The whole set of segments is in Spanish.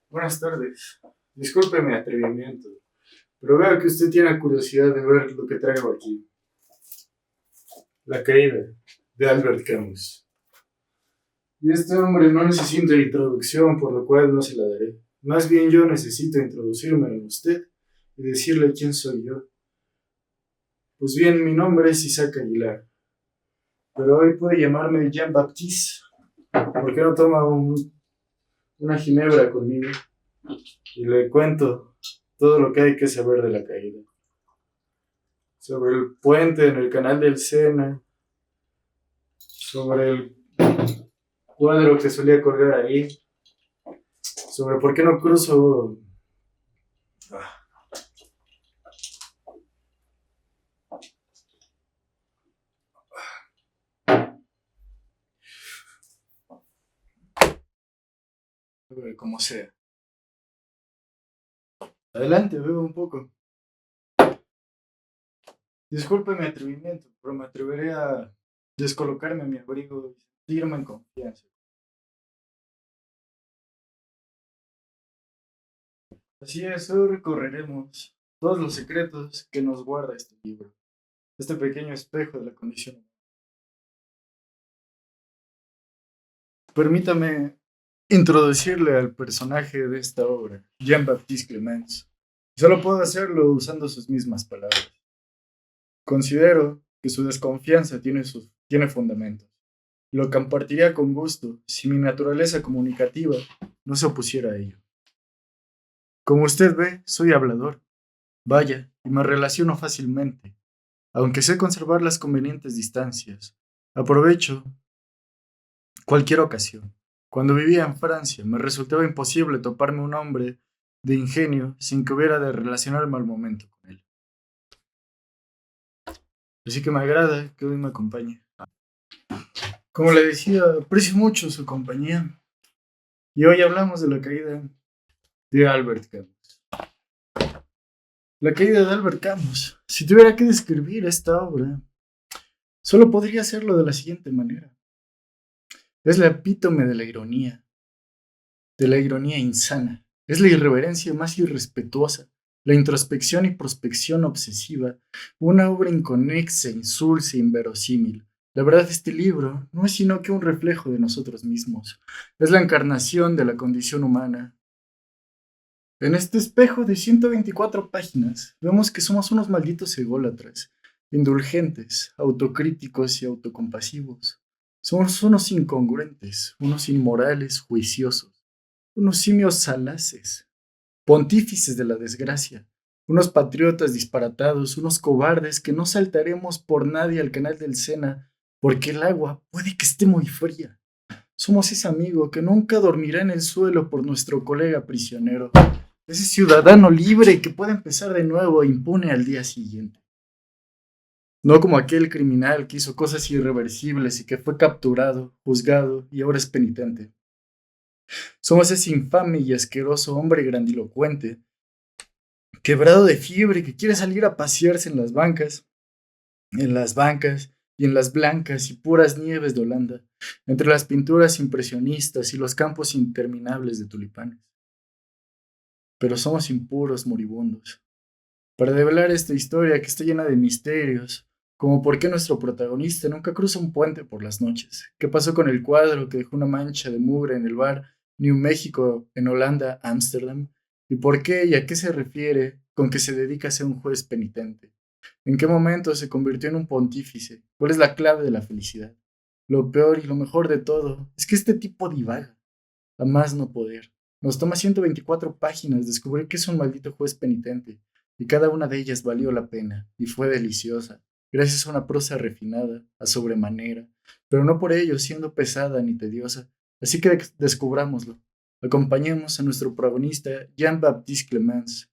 Buenas tardes. Disculpe mi atrevimiento, pero veo que usted tiene curiosidad de ver lo que traigo aquí. La caída de Albert Camus. Y este hombre no necesita introducción, por lo cual no se la daré. Más bien yo necesito introducirme a usted y decirle quién soy yo. Pues bien, mi nombre es Isaac Aguilar, pero hoy puede llamarme Jean-Baptiste. ¿Por qué no toma una ginebra conmigo? Y le cuento todo lo que hay que saber de la caída. Sobre el puente en el canal del Sena, sobre el cuadro que solía colgar ahí, sobre por qué no cruzo. Como sea. Adelante, bebe un poco. Disculpe mi atrevimiento, pero me atreveré a descolocarme mi abrigo y sentirme en confianza. Así es, hoy recorreremos todos los secretos que nos guarda este libro, este pequeño espejo de la condición humana. Permítame introducirle al personaje de esta obra, Jean-Baptiste Clemens. Solo puedo hacerlo usando sus mismas palabras. Considero que su desconfianza tiene fundamentos. Lo compartiría con gusto si mi naturaleza comunicativa no se opusiera a ello. Como usted ve, soy hablador. Vaya, y me relaciono fácilmente, aunque sé conservar las convenientes distancias. Aprovecho cualquier ocasión. Cuando vivía en Francia, me resultaba imposible toparme un hombre de ingenio sin que hubiera de relacionarme al momento con él. Así que me agrada que hoy me acompañe. Como le decía, aprecio mucho su compañía y hoy hablamos de la caída de Albert Camus. La caída de Albert Camus. Si tuviera que describir esta obra, solo podría hacerlo de la siguiente manera. Es la epítome de la ironía insana. Es la irreverencia más irrespetuosa, la introspección y prospección obsesiva, una obra inconexa, insulsa e inverosímil. La verdad, este libro no es sino que un reflejo de nosotros mismos. Es la encarnación de la condición humana. En este espejo de 124 páginas, vemos que somos unos malditos ególatras, indulgentes, autocríticos y autocompasivos. Somos unos incongruentes, unos inmorales, juiciosos, unos simios salaces, pontífices de la desgracia, unos patriotas disparatados, unos cobardes que no saltaremos por nadie al canal del Sena, porque el agua puede que esté muy fría. Somos ese amigo que nunca dormirá en el suelo por nuestro colega prisionero, ese ciudadano libre que puede empezar de nuevo e impune al día siguiente. No como aquel criminal que hizo cosas irreversibles y que fue capturado, juzgado y ahora es penitente. Somos ese infame y asqueroso hombre grandilocuente, quebrado de fiebre, que quiere salir a pasearse en las bancas y en las blancas y puras nieves de Holanda, entre las pinturas impresionistas y los campos interminables de tulipanes. Pero somos impuros moribundos. Para develar esta historia que está llena de misterios, como por qué nuestro protagonista nunca cruza un puente por las noches, qué pasó con el cuadro que dejó una mancha de mugre en el bar New México en Holanda, Ámsterdam, y por qué y a qué se refiere con que se dedica a ser un juez penitente, en qué momento se convirtió en un pontífice, cuál es la clave de la felicidad. Lo peor y lo mejor de todo es que este tipo divaga, a más no poder. Nos toma 124 páginas descubrir que es un maldito juez penitente, y cada una de ellas valió la pena, y fue deliciosa, gracias a una prosa refinada, a sobremanera, pero no por ello siendo pesada ni tediosa. Así que descubrámoslo. Acompañemos a nuestro protagonista, Jean-Baptiste Clemens.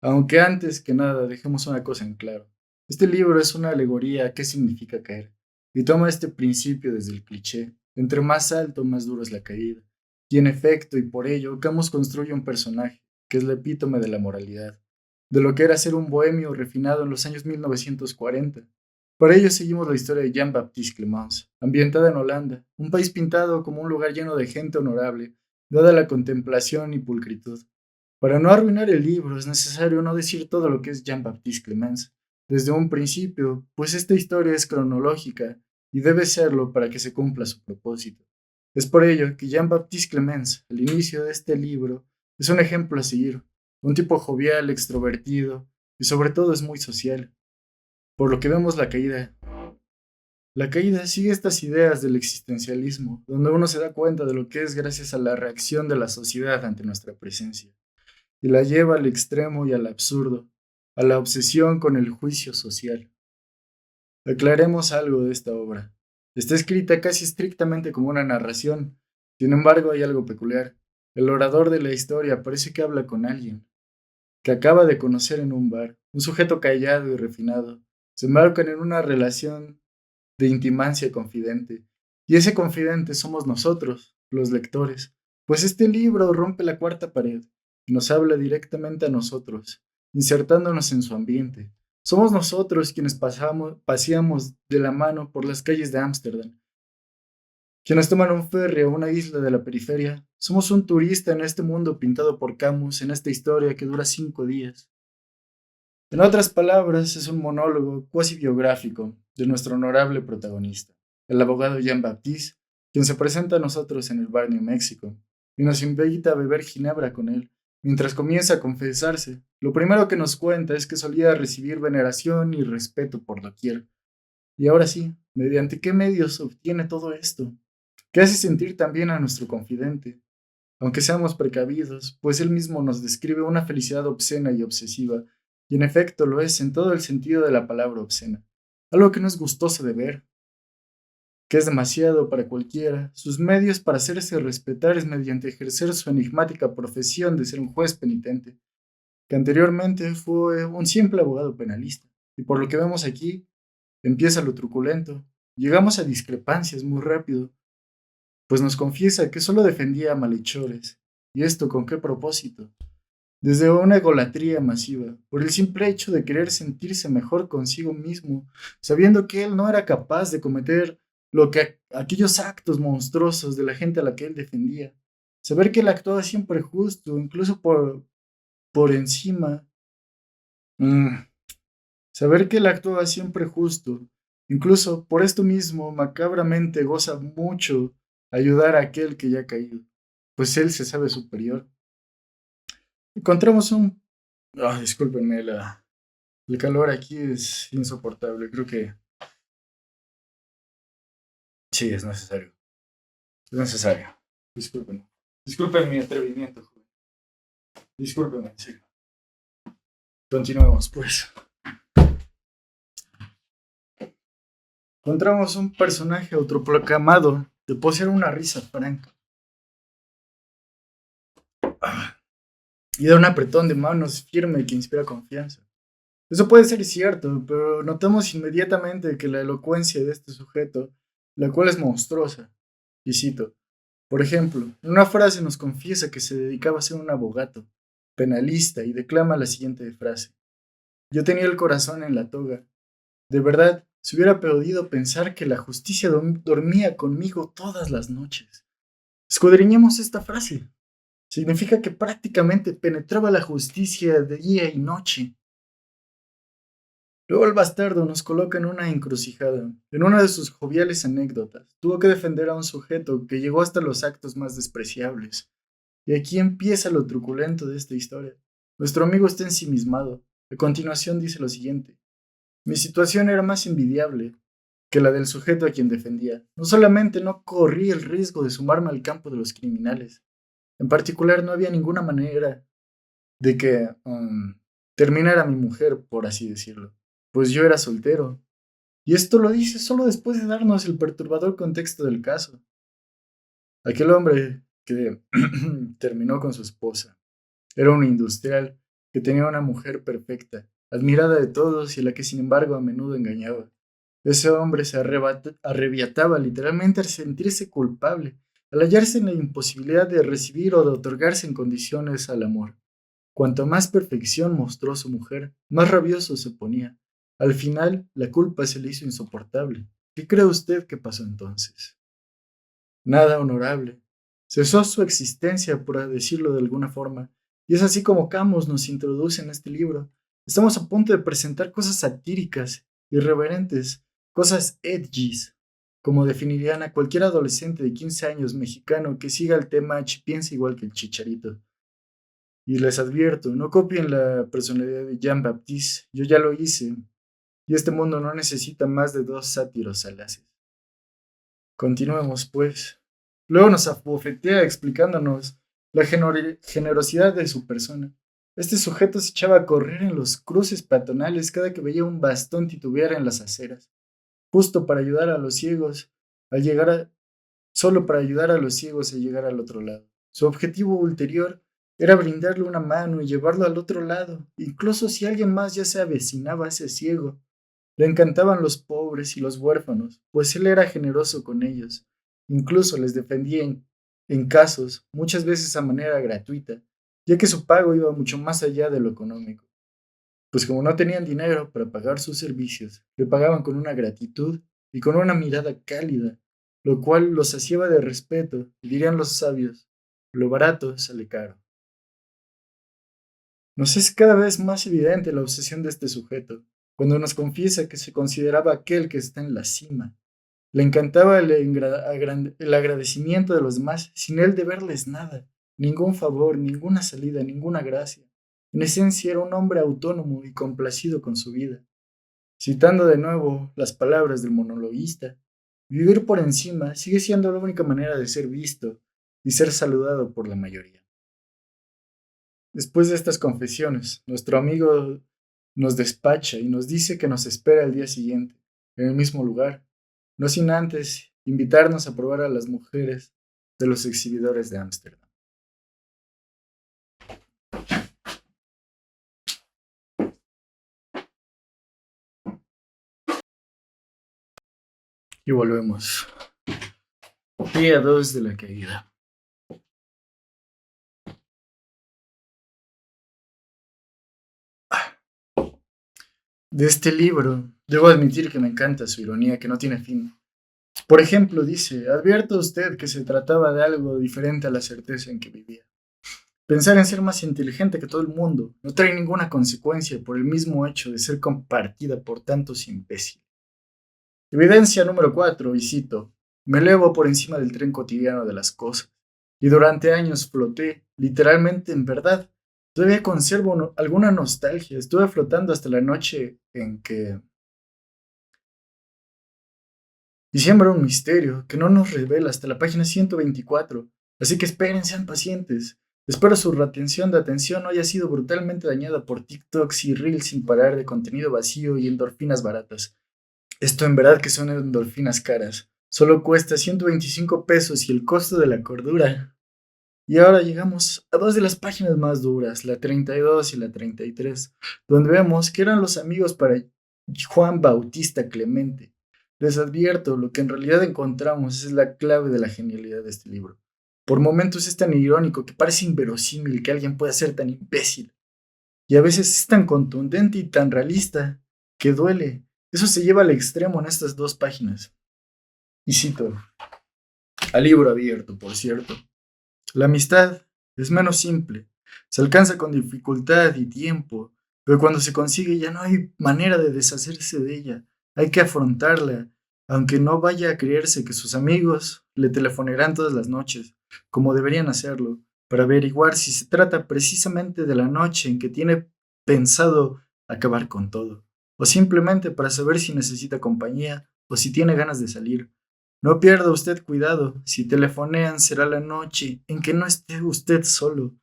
Aunque antes que nada dejemos una cosa en claro. Este libro es una alegoría a qué significa caer, y toma este principio desde el cliché. Entre más alto, más duro es la caída. Y en efecto, y por ello, Camus construye un personaje, que es la epítome de la moralidad, de lo que era ser un bohemio refinado en los años 1940. Para ello seguimos la historia de Jean-Baptiste Clemens, ambientada en Holanda, un país pintado como un lugar lleno de gente honorable, dada la contemplación y pulcritud. Para no arruinar el libro es necesario no decir todo lo que es Jean-Baptiste Clemens desde un principio, pues esta historia es cronológica y debe serlo para que se cumpla su propósito. Es por ello que Jean-Baptiste Clemens, al inicio de este libro, es un ejemplo a seguir, un tipo jovial, extrovertido y sobre todo es muy social, por lo que vemos la caída. La caída sigue estas ideas del existencialismo, donde uno se da cuenta de lo que es gracias a la reacción de la sociedad ante nuestra presencia y la lleva al extremo y al absurdo, a la obsesión con el juicio social. Aclaremos algo de esta obra. Está escrita casi estrictamente como una narración, sin embargo hay algo peculiar. El orador de la historia parece que habla con alguien, que acaba de conocer en un bar, un sujeto callado y refinado. Se embarcan en una relación de intimancia confidente, y ese confidente somos nosotros, los lectores, pues este libro rompe la cuarta pared y nos habla directamente a nosotros, insertándonos en su ambiente. Somos nosotros quienes paseamos de la mano por las calles de Ámsterdam, quienes toman un ferry a una isla de la periferia. Somos un turista en este mundo pintado por Camus, en esta historia que dura 5 días. En otras palabras, es un monólogo cuasi biográfico de nuestro honorable protagonista, el abogado Jean-Baptiste, quien se presenta a nosotros en el bar New México y nos invita a beber ginebra con él. Mientras comienza a confesarse, lo primero que nos cuenta es que solía recibir veneración y respeto por doquier. Y ahora sí, ¿mediante qué medios obtiene todo esto? ¿Qué hace sentir también a nuestro confidente? Aunque seamos precavidos, pues él mismo nos describe una felicidad obscena y obsesiva, y en efecto lo es en todo el sentido de la palabra obscena, algo que no es gustoso de ver, que es demasiado para cualquiera. Sus medios para hacerse respetar es mediante ejercer su enigmática profesión de ser un juez penitente, que anteriormente fue un simple abogado penalista, y por lo que vemos aquí, empieza lo truculento. Llegamos a discrepancias muy rápido, pues nos confiesa que solo defendía a malhechores. ¿Y esto con qué propósito? Desde una egolatría masiva, por el simple hecho de querer sentirse mejor consigo mismo, sabiendo que él no era capaz de cometer aquellos actos monstruosos de la gente a la que él defendía. Saber que él actuaba siempre justo, incluso por encima. Mm, Saber que él actuaba siempre justo, incluso por esto mismo, macabramente goza mucho ayudar a aquel que ya ha caído, pues él se sabe superior. Encontramos un... discúlpenme, el calor aquí es insoportable. Creo que sí, es necesario. Es necesario. Disculpen. Disculpen mi atrevimiento, joven. Discúlpenme, en serio. Continuemos, pues. Encontramos un personaje autoproclamado de poseer una risa franca y de un apretón de manos firme que inspira confianza. Eso puede ser cierto, pero notamos inmediatamente que la elocuencia de este sujeto, la cual es monstruosa, y cito, por ejemplo, en una frase nos confiesa que se dedicaba a ser un abogado, penalista, y declama la siguiente frase. Yo tenía el corazón en la toga. De verdad, se hubiera podido pensar que la justicia dormía conmigo todas las noches. Escudriñemos esta frase. Significa que prácticamente penetraba la justicia de día y noche. Luego el bastardo nos coloca en una encrucijada. En una de sus joviales anécdotas, tuvo que defender a un sujeto que llegó hasta los actos más despreciables. Y aquí empieza lo truculento de esta historia. Nuestro amigo está ensimismado. A continuación dice lo siguiente. Mi situación era más envidiable que la del sujeto a quien defendía. No solamente no corrí el riesgo de sumarme al campo de los criminales. En particular, no había ninguna manera de que terminara mi mujer, por así decirlo. Pues yo era soltero. Y esto lo dice solo después de darnos el perturbador contexto del caso. Aquel hombre que terminó con su esposa era un industrial que tenía una mujer perfecta, admirada de todos y a la que sin embargo a menudo engañaba. Ese hombre se arrebiataba literalmente al sentirse culpable, al hallarse en la imposibilidad de recibir o de otorgarse en condiciones al amor. Cuanto más perfección mostró su mujer, más rabioso se ponía. Al final, la culpa se le hizo insoportable. ¿Qué cree usted que pasó entonces? Nada honorable. Cesó su existencia, por decirlo de alguna forma, y es así como Camus nos introduce en este libro. Estamos a punto de presentar cosas satíricas, irreverentes, cosas edgys, como definirían a cualquier adolescente de 15 años mexicano que siga el tema y piensa igual que el Chicharito. Y les advierto, no copien la personalidad de Jean-Baptiste, yo ya lo hice, y este mundo no necesita más de dos sátiros salaces. Continuemos, pues. Luego nos abofetea explicándonos la generosidad de su persona. Este sujeto se echaba a correr en los cruces peatonales cada que veía un bastón titubear en las aceras, justo para ayudar a los ciegos al llegar a, solo para ayudar a los ciegos a llegar al otro lado. Su objetivo ulterior era brindarle una mano y llevarlo al otro lado, incluso si alguien más ya se avecinaba a ese ciego. Le encantaban los pobres y los huérfanos, pues él era generoso con ellos. Incluso les defendía en casos, muchas veces a manera gratuita, ya que su pago iba mucho más allá de lo económico. Pues como no tenían dinero para pagar sus servicios, le pagaban con una gratitud y con una mirada cálida, lo cual los saciaba de respeto, y dirían los sabios, lo barato sale caro. Nos es cada vez más evidente la obsesión de este sujeto, cuando nos confiesa que se consideraba aquel que está en la cima. Le encantaba el agradecimiento de los demás sin él deberles nada, ningún favor, ninguna salida, ninguna gracia. En esencia era un hombre autónomo y complacido con su vida. Citando de nuevo las palabras del monologuista, vivir por encima sigue siendo la única manera de ser visto y ser saludado por la mayoría. Después de estas confesiones, nuestro amigo nos despacha y nos dice que nos espera el día siguiente, en el mismo lugar, no sin antes invitarnos a probar a las mujeres de los exhibidores de Ámsterdam. Y volvemos. Día 2 de la caída. De este libro, debo admitir que me encanta su ironía que no tiene fin. Por ejemplo, dice, advierta usted que se trataba de algo diferente a la certeza en que vivía. Pensar en ser más inteligente que todo el mundo no trae ninguna consecuencia por el mismo hecho de ser compartida por tantos imbéciles. Evidencia número 4, y cito, me elevo por encima del tren cotidiano de las cosas, y durante años floté, literalmente en verdad. Todavía conservo alguna nostalgia, estuve flotando hasta la noche en que... Y siembra un misterio que no nos revela hasta la página 124, así que esperen, sean pacientes. Espero su retención de atención no haya sido brutalmente dañada por TikToks y Reels sin parar de contenido vacío y endorfinas baratas. Esto en verdad que son endorfinas caras. Solo cuesta 125 pesos y el costo de la cordura. Y ahora llegamos a dos de las páginas más duras, la 32 y la 33, donde vemos que eran los amigos para Juan Bautista Clemente. Les advierto, lo que en realidad encontramos es la clave de la genialidad de este libro. Por momentos es tan irónico que parece inverosímil que alguien pueda ser tan imbécil. Y a veces es tan contundente y tan realista que duele. Eso se lleva al extremo en estas dos páginas. Y cito, a libro abierto, por cierto. La amistad es menos simple. Se alcanza con dificultad y tiempo, pero cuando se consigue ya no hay manera de deshacerse de ella. Hay que afrontarla, aunque no vaya a creerse que sus amigos le telefonarán todas las noches, como deberían hacerlo, para averiguar si se trata precisamente de la noche en que tiene pensado acabar con todo, o simplemente para saber si necesita compañía o si tiene ganas de salir. No pierda usted cuidado, si telefonean será la noche en que no esté usted solo.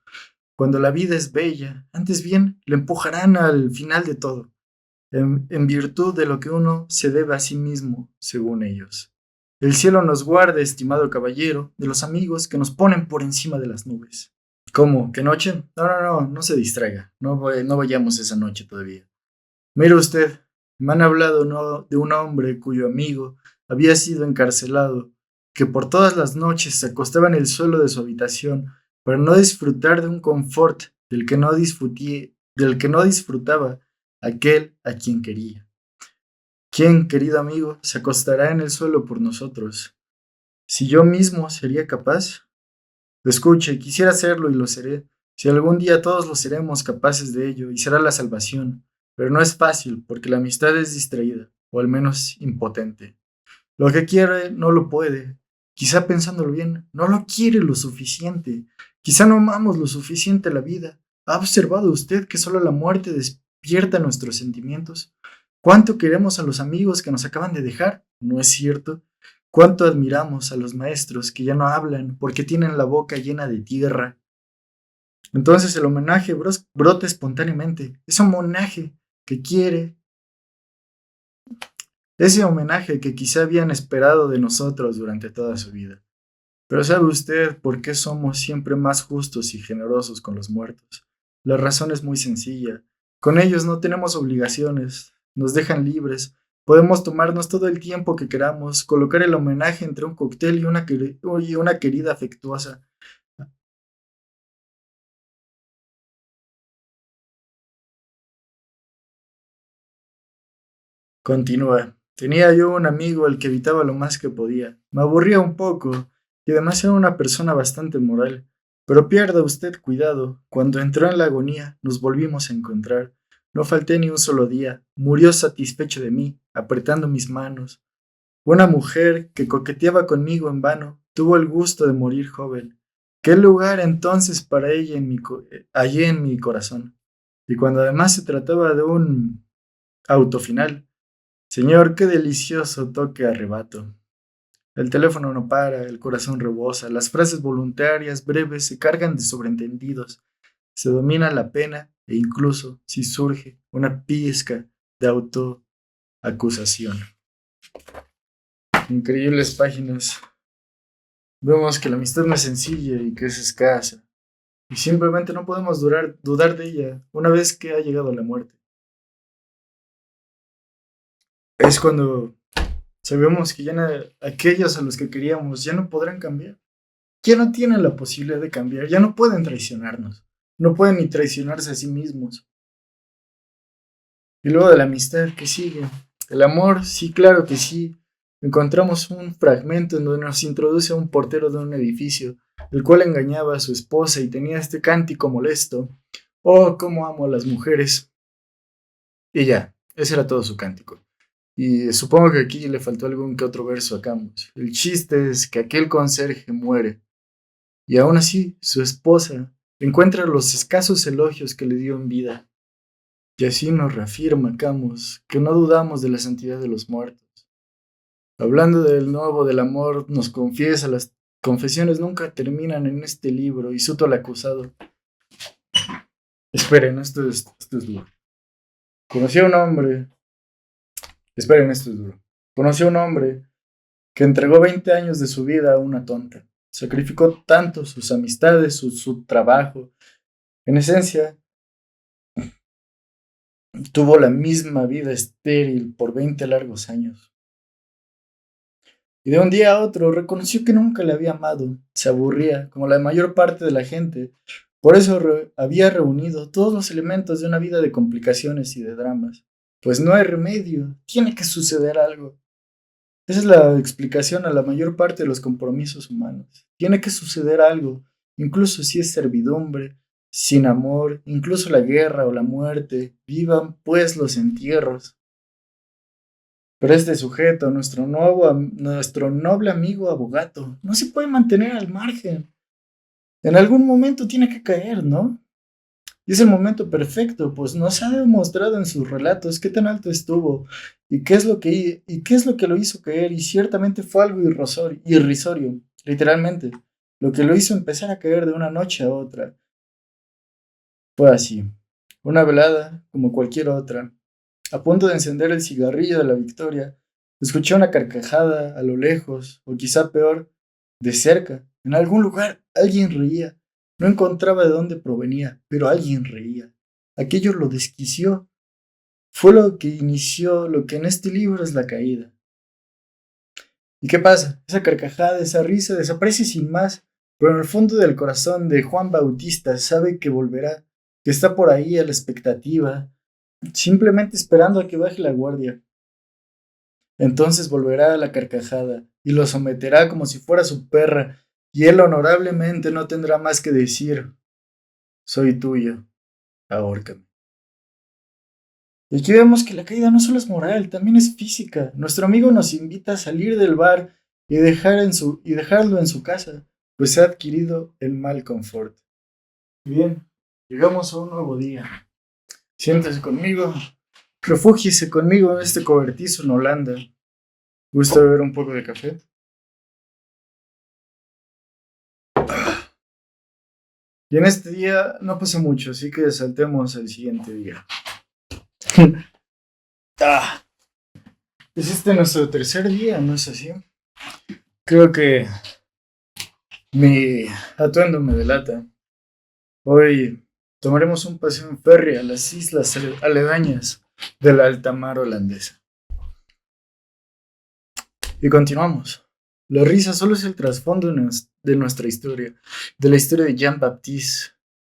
Cuando la vida es bella, antes bien, le empujarán al final de todo, en virtud de lo que uno se debe a sí mismo, según ellos. El cielo nos guarde, estimado caballero, de los amigos que nos ponen por encima de las nubes. ¿Cómo? ¿Qué noche? No se distraiga, no vayamos esa noche todavía. Mire usted, me han hablado de un hombre cuyo amigo había sido encarcelado, que por todas las noches se acostaba en el suelo de su habitación para no disfrutar de un confort del que no disfrutaba aquel a quien quería. ¿Quién, querido amigo, se acostará en el suelo por nosotros? Si yo mismo sería capaz. Escuche, quisiera hacerlo y lo seré. Si algún día todos lo seremos capaces de ello y será la salvación. Pero no es fácil porque la amistad es distraída, o al menos impotente. Lo que quiere no lo puede. Quizá pensándolo bien, no lo quiere lo suficiente. Quizá no amamos lo suficiente la vida. ¿Ha observado usted que solo la muerte despierta nuestros sentimientos? ¿Cuánto queremos a los amigos que nos acaban de dejar? ¿No es cierto? ¿Cuánto admiramos a los maestros que ya no hablan porque tienen la boca llena de tierra? Entonces el homenaje brota espontáneamente. Es un homenaje que quiere, ese homenaje que quizá habían esperado de nosotros durante toda su vida. Pero ¿sabe usted por qué somos siempre más justos y generosos con los muertos? La razón es muy sencilla. Con ellos no tenemos obligaciones, nos dejan libres, podemos tomarnos todo el tiempo que queramos, colocar el homenaje entre un cóctel y una querida afectuosa. Continúa. Tenía yo un amigo al que evitaba lo más que podía. Me aburría un poco y además era una persona bastante moral. Pero pierda usted cuidado. Cuando entró en la agonía, nos volvimos a encontrar. No falté ni un solo día. Murió satisfecho de mí, apretando mis manos. Una mujer que coqueteaba conmigo en vano tuvo el gusto de morir joven. ¿Qué lugar entonces para ella hallé en mi corazón? Y cuando además se trataba de un auto final, señor, qué delicioso toque arrebato. El teléfono no para, el corazón rebosa, las frases voluntarias breves se cargan de sobreentendidos, se domina la pena e incluso si surge una pizca de autoacusación. Increíbles páginas. Vemos que la amistad no es sencilla y que es escasa. Y simplemente no podemos dudar de ella una vez que ha llegado la muerte. Es cuando sabemos que aquellos a los que queríamos ya no podrán cambiar. Ya no tienen la posibilidad de cambiar, ya no pueden traicionarnos, no pueden ni traicionarse a sí mismos. Y luego de la amistad que sigue, el amor, sí, claro que sí. Encontramos un fragmento en donde nos introduce a un portero de un edificio, el cual engañaba a su esposa y tenía este cántico molesto. Oh, cómo amo a las mujeres. Y ya, ese era todo su cántico. Y supongo que aquí le faltó algún que otro verso a Camus. El chiste es que aquel conserje muere. Y aún así, su esposa encuentra los escasos elogios que le dio en vida. Y así nos reafirma Camus que no dudamos de la santidad de los muertos. Hablando del nuevo del amor, nos confiesa, las confesiones nunca terminan en este libro y Suto al acusado. Esperen, esto es duro. Conocí a un hombre, esperen, esto es duro. Conocí a un hombre que entregó 20 años de su vida a una tonta. Sacrificó tanto sus amistades, su trabajo. En esencia, tuvo la misma vida estéril por 20 largos años. Y de un día a otro reconoció que nunca le había amado, se aburría, como la mayor parte de la gente. Por eso había reunido todos los elementos de una vida de complicaciones y de dramas. Pues no hay remedio, tiene que suceder algo. Esa es la explicación a la mayor parte de los compromisos humanos. Tiene que suceder algo, incluso si es servidumbre, sin amor, incluso la guerra o la muerte. Vivan pues los entierros. Pero este sujeto, nuestro noble amigo abogado, no se puede mantener al margen. En algún momento tiene que caer, ¿no? Y es el momento perfecto, pues nos ha demostrado en sus relatos qué tan alto estuvo y qué es lo que lo hizo caer, y ciertamente fue algo irrisorio, literalmente. Lo que lo hizo empezar a caer de una noche a otra. Fue así, una velada como cualquier otra. A punto de encender el cigarrillo de la victoria, escuché una carcajada a lo lejos, o quizá peor, de cerca. En algún lugar alguien reía. No encontraba de dónde provenía, pero alguien reía. Aquello lo desquició. Fue lo que inició lo que en este libro es la caída. ¿Y qué pasa? Esa carcajada, esa risa desaparece sin más, pero en el fondo del corazón de Juan Bautista sabe que volverá, que está por ahí a la expectativa, simplemente esperando a que baje la guardia. Entonces volverá a la carcajada y lo someterá como si fuera su perra, y él honorablemente no tendrá más que decir: soy tuyo, ahórcame. Y aquí vemos que la caída no solo es moral, también es física. Nuestro amigo nos invita a salir del bar y dejarlo en su casa, pues ha adquirido el mal confort. Bien, llegamos a un nuevo día. Siéntese conmigo, refúgiese conmigo en este cobertizo en Holanda. ¿Gusta beber un poco de café? Y en este día no pasa mucho, así que saltemos al siguiente día. Ah, es este nuestro tercer día, ¿no es así? Creo que mi atuendo me delata. Hoy tomaremos un paseo en ferry a las islas aledañas de la alta mar holandesa. Y continuamos. La risa solo es el trasfondo de nuestra historia, de la historia de Jean-Baptiste.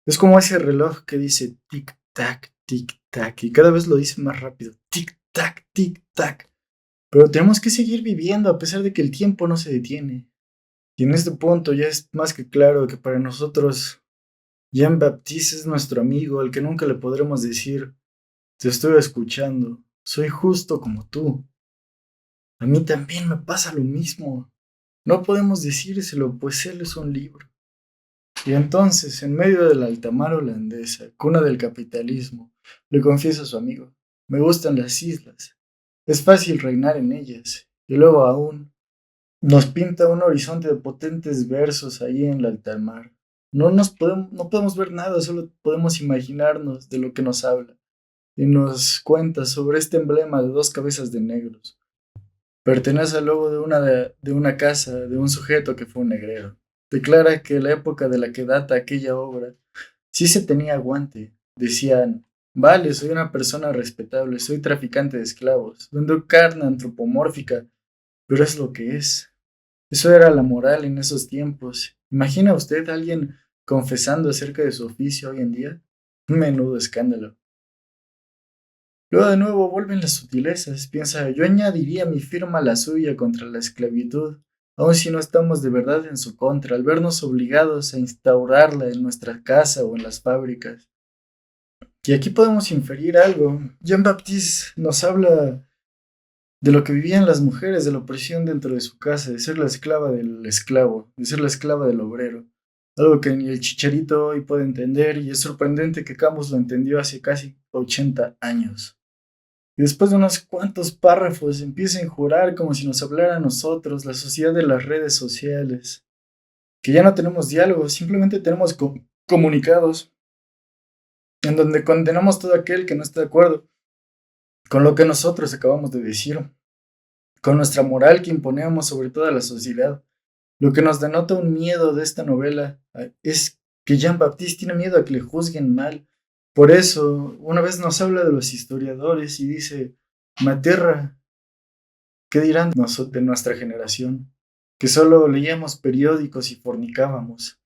Es como ese reloj que dice tic-tac, tic-tac, y cada vez lo dice más rápido, tic-tac, tic-tac. Pero tenemos que seguir viviendo a pesar de que el tiempo no se detiene. Y en este punto ya es más que claro que para nosotros Jean-Baptiste es nuestro amigo, al que nunca le podremos decir: te estoy escuchando, soy justo como tú. A mí también me pasa lo mismo. No podemos decírselo, pues él es un libro. Y entonces, en medio de la altamar holandesa, cuna del capitalismo, le confiesa a su amigo: me gustan las islas. Es fácil reinar en ellas. Y luego aún nos pinta un horizonte de potentes versos ahí en la altamar. No podemos ver nada, solo podemos imaginarnos de lo que nos habla. Y nos cuenta sobre este emblema de dos cabezas de negros. Pertenece al logo de una casa, de un sujeto que fue un negrero. Declara que la época de la que data aquella obra sí se tenía aguante. Decían: vale, soy una persona respetable, soy traficante de esclavos, vendo carne antropomórfica, pero es lo que es. Eso era la moral en esos tiempos. ¿Imagina usted a alguien confesando acerca de su oficio hoy en día? Un menudo escándalo. Luego de nuevo vuelven las sutilezas. Piensa: yo añadiría mi firma a la suya contra la esclavitud, aun si no estamos de verdad en su contra, al vernos obligados a instaurarla en nuestra casa o en las fábricas. Y aquí podemos inferir algo. Jean-Baptiste nos habla de lo que vivían las mujeres, de la opresión dentro de su casa, de ser la esclava del esclavo, de ser la esclava del obrero. Algo que ni el Chicharito hoy puede entender, y es sorprendente que Camus lo entendió hace casi 80 años. Y después de unos cuantos párrafos empieza a jurar como si nos hablara a nosotros, la sociedad de las redes sociales, que ya no tenemos diálogos, simplemente tenemos comunicados, en donde condenamos todo aquel que no está de acuerdo con lo que nosotros acabamos de decir, con nuestra moral que imponemos sobre toda la sociedad. Lo que nos denota un miedo de esta novela es que Jean-Baptiste tiene miedo a que le juzguen mal. Por eso, una vez nos habla de los historiadores y dice: me aterra, ¿qué dirán de nuestra generación? Que solo leíamos periódicos y fornicábamos.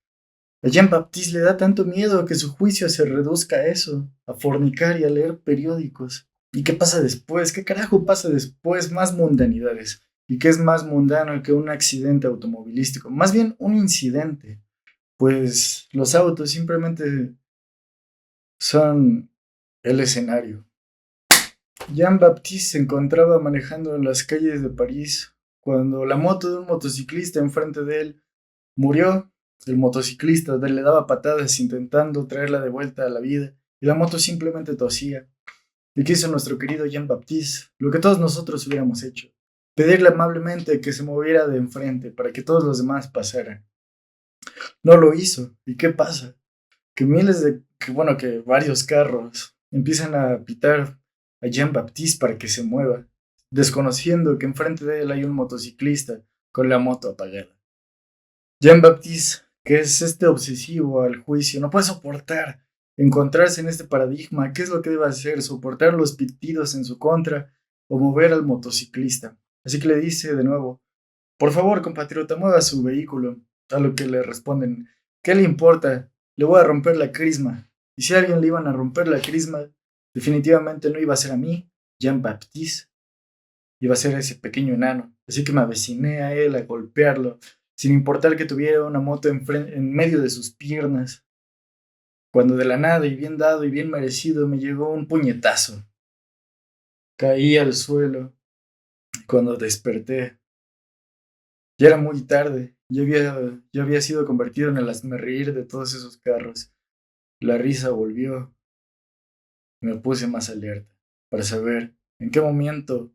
A Jean-Baptiste le da tanto miedo que su juicio se reduzca a eso, a fornicar y a leer periódicos. ¿Y qué pasa después? ¿Qué carajo pasa después? Más mundanidades. ¿Y qué es más mundano que un accidente automovilístico? Más bien un incidente. Pues los autos simplemente son el escenario. Jean-Baptiste se encontraba manejando en las calles de París cuando la moto de un motociclista enfrente de él murió. El motociclista le daba patadas intentando traerla de vuelta a la vida y la moto simplemente tosía. ¿Y qué hizo nuestro querido Jean-Baptiste? Lo que todos nosotros hubiéramos hecho: pedirle amablemente que se moviera de enfrente para que todos los demás pasaran. No lo hizo. ¿Y qué pasa? Que varios carros empiezan a pitar a Jean-Baptiste para que se mueva, desconociendo que enfrente de él hay un motociclista con la moto apagada. Jean-Baptiste, que es este obsesivo al juicio, no puede soportar encontrarse en este paradigma. ¿Qué es lo que debe hacer? ¿Soportar los pitidos en su contra o mover al motociclista? Así que le dice de nuevo: por favor, compatriota, mueva su vehículo. A lo que le responden: ¿qué le importa? Le voy a romper la crisma. Y si a alguien le iban a romper la crisma, definitivamente no iba a ser a mí, Jean-Baptiste. iba a ser ese pequeño enano, así que me aveciné a él a golpearlo, sin importar que tuviera una moto en medio de sus piernas, cuando de la nada y bien dado y bien merecido me llegó un puñetazo. Caí al suelo y cuando desperté ya era muy tarde, ya había sido convertido en el hazmerreír de todos esos carros. La risa volvió y me puse más alerta para saber en qué momento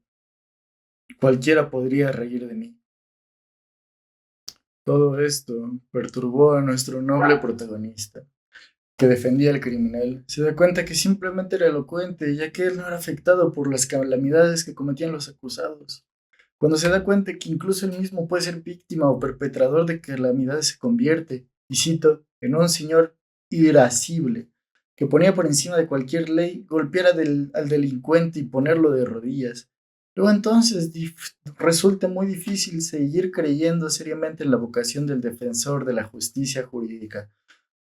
cualquiera podría reír de mí. Todo esto perturbó a nuestro noble protagonista, que defendía al criminal. Se da cuenta que simplemente era elocuente, ya que él no era afectado por las calamidades que cometían los acusados. Cuando se da cuenta que incluso él mismo puede ser víctima o perpetrador de calamidades, se convierte, y cito, en un señor irascible, que ponía por encima de cualquier ley golpear al delincuente y ponerlo de rodillas. Luego entonces resulta muy difícil seguir creyendo seriamente en la vocación del defensor de la justicia jurídica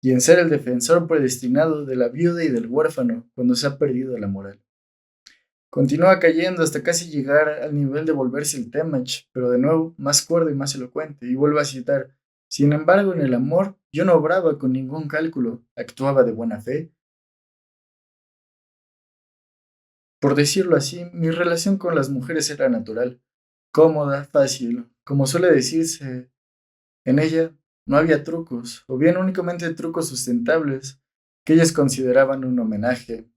y en ser el defensor predestinado de la viuda y del huérfano cuando se ha perdido la moral. Continúa cayendo hasta casi llegar al nivel de volverse el Temach, pero de nuevo más cuerdo y más elocuente, y vuelve a citar: sin embargo, en el amor yo no obraba con ningún cálculo, actuaba de buena fe. Por decirlo así, mi relación con las mujeres era natural, cómoda, fácil, como suele decirse. En ella no había trucos, o bien únicamente trucos sustentables, que ellas consideraban un homenaje.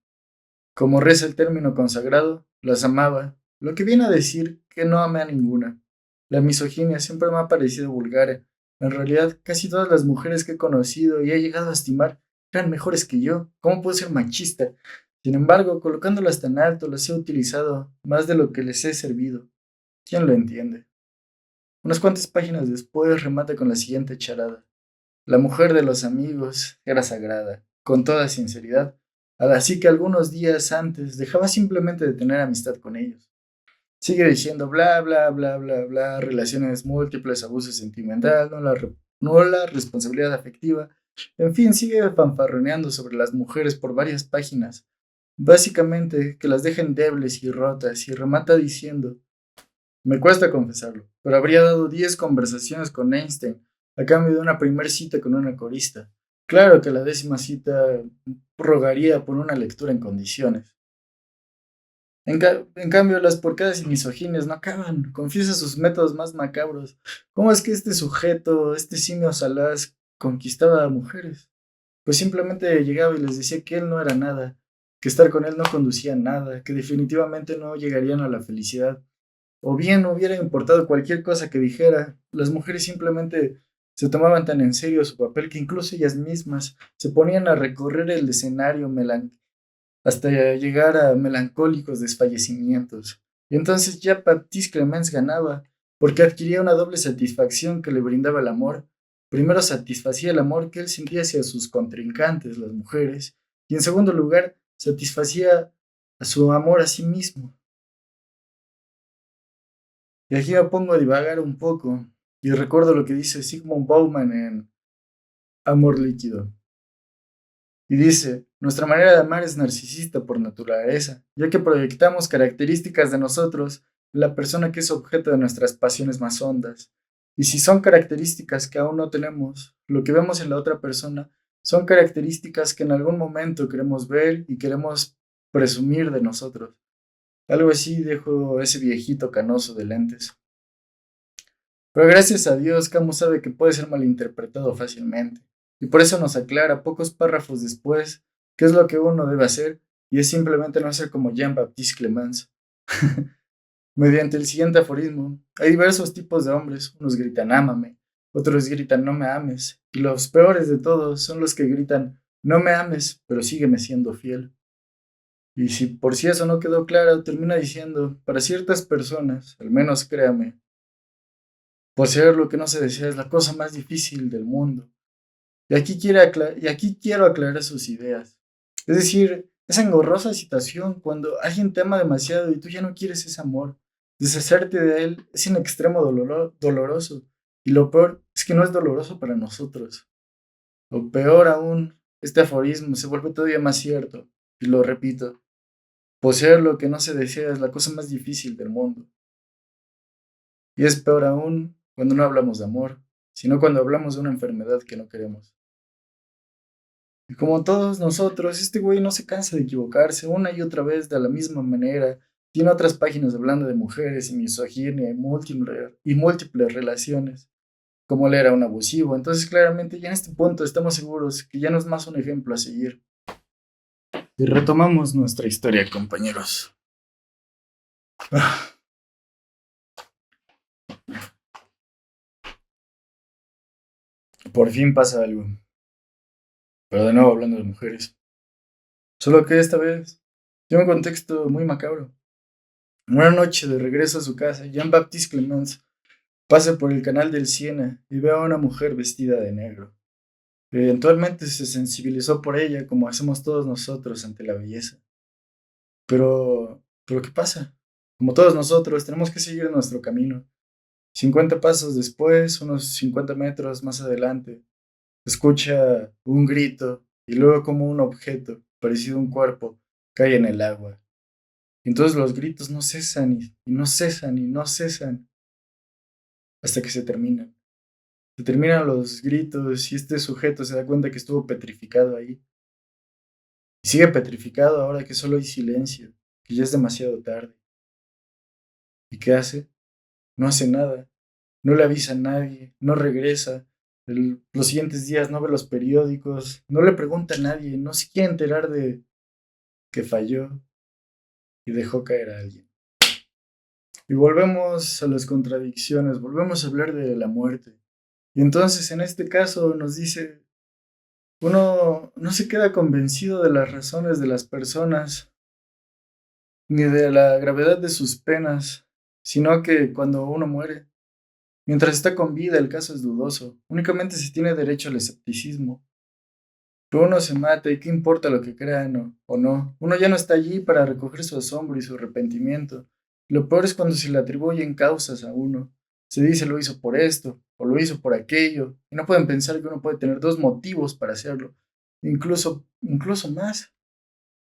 Como reza el término consagrado, las amaba, lo que viene a decir que no amé a ninguna. La misoginia siempre me ha parecido vulgar. En realidad, casi todas las mujeres que he conocido y he llegado a estimar eran mejores que yo. ¿Cómo puedo ser machista? Sin embargo, colocándolas tan alto, las he utilizado más de lo que les he servido. ¿Quién lo entiende? Unas cuantas páginas después remata con la siguiente charada. La mujer de los amigos era sagrada, con toda sinceridad, así que algunos días antes dejaba simplemente de tener amistad con ellos. Sigue diciendo bla, bla, bla, bla, bla, relaciones múltiples, abuso sentimental, no la responsabilidad afectiva. En fin, sigue fanfarroneando sobre las mujeres por varias páginas. Básicamente, que las dejen débiles y rotas, y remata diciendo: me cuesta confesarlo, pero habría dado 10 conversaciones con Einstein a cambio de una primer cita con una corista. Claro que la 10ª cita rogaría por una lectura en condiciones. En cambio, las porcadas y misoginias no acaban. Confiesa sus métodos más macabros. ¿Cómo es que este sujeto, este simio salaz, conquistaba a mujeres? Pues simplemente llegaba y les decía que él no era nada, que estar con él no conducía a nada, que definitivamente no llegarían a la felicidad. O bien no hubiera importado cualquier cosa que dijera, las mujeres simplemente se tomaban tan en serio su papel que incluso ellas mismas se ponían a recorrer el escenario hasta llegar a melancólicos desfallecimientos. Y entonces ya Baptiste Clemens ganaba, porque adquiría una doble satisfacción que le brindaba el amor. Primero satisfacía el amor que él sentía hacia sus contrincantes, las mujeres, y en segundo lugar satisfacía a su amor a sí mismo. Y aquí me pongo a divagar un poco y recuerdo lo que dice Sigmund Bauman en Amor Líquido. Y dice: nuestra manera de amar es narcisista por naturaleza, ya que proyectamos características de nosotros en la persona que es objeto de nuestras pasiones más hondas. Y si son características que aún no tenemos, lo que vemos en la otra persona son características que en algún momento queremos ver y queremos presumir de nosotros. Algo así dijo ese viejito canoso de lentes. Pero gracias a Dios, Camus sabe que puede ser malinterpretado fácilmente, y por eso nos aclara pocos párrafos después qué es lo que uno debe hacer, y es simplemente no ser como Jean-Baptiste Clemens. Mediante el siguiente aforismo, hay diversos tipos de hombres: unos gritan ámame, otros gritan no me ames, y los peores de todos son los que gritan no me ames, pero sígueme siendo fiel. Y si por si eso no quedó claro, termina diciendo: para ciertas personas, al menos créame, poseer lo que no se desea es la cosa más difícil del mundo. Y aquí quiero aclarar sus ideas. Es decir, esa engorrosa situación cuando alguien te ama demasiado y tú ya no quieres ese amor. Deshacerte de él es en extremo doloroso. Y lo peor es que no es doloroso para nosotros. O peor aún, este aforismo se vuelve todavía más cierto. Y lo repito: poseer lo que no se desea es la cosa más difícil del mundo. Y es peor aún cuando no hablamos de amor, sino cuando hablamos de una enfermedad que no queremos. Y como todos nosotros, este güey no se cansa de equivocarse una y otra vez de la misma manera. Tiene otras páginas hablando de mujeres y misoginia y múltiples relaciones, como él era un abusivo. Entonces, claramente, ya en este punto estamos seguros que ya no es más un ejemplo a seguir. Y retomamos nuestra historia, compañeros. Por fin pasa algo, pero de nuevo hablando de mujeres. Solo que esta vez tiene un contexto muy macabro. Una noche de regreso a su casa, Jean-Baptiste Clemens pasa por el canal del Siena y ve a una mujer vestida de negro. Eventualmente se sensibilizó por ella como hacemos todos nosotros ante la belleza. Pero ¿qué pasa? Como todos nosotros, tenemos que seguir nuestro camino. 50 pasos después, unos 50 metros más adelante, escucha un grito y luego como un objeto, parecido a un cuerpo, cae en el agua. Y entonces los gritos no cesan y no cesan y no cesan hasta que se terminan. Se terminan los gritos y este sujeto se da cuenta que estuvo petrificado ahí. Y sigue petrificado ahora que solo hay silencio, que ya es demasiado tarde. ¿Y qué hace? No hace nada. No le avisa a nadie, no regresa. Los siguientes días no ve los periódicos, no le pregunta a nadie, no se quiere enterar de que falló y dejó caer a alguien. Y volvemos a las contradicciones, volvemos a hablar de la muerte. Y entonces en este caso nos dice, uno no se queda convencido de las razones de las personas, ni de la gravedad de sus penas, sino que cuando uno muere, mientras está con vida el caso es dudoso, únicamente se tiene derecho al escepticismo. Pero uno se mata y qué importa lo que crean o no. Uno ya no está allí para recoger su asombro y su arrepentimiento. Lo peor es cuando se le atribuyen causas a uno. Se dice lo hizo por esto o lo hizo por aquello. Y no pueden pensar que uno puede tener dos motivos para hacerlo. Incluso más.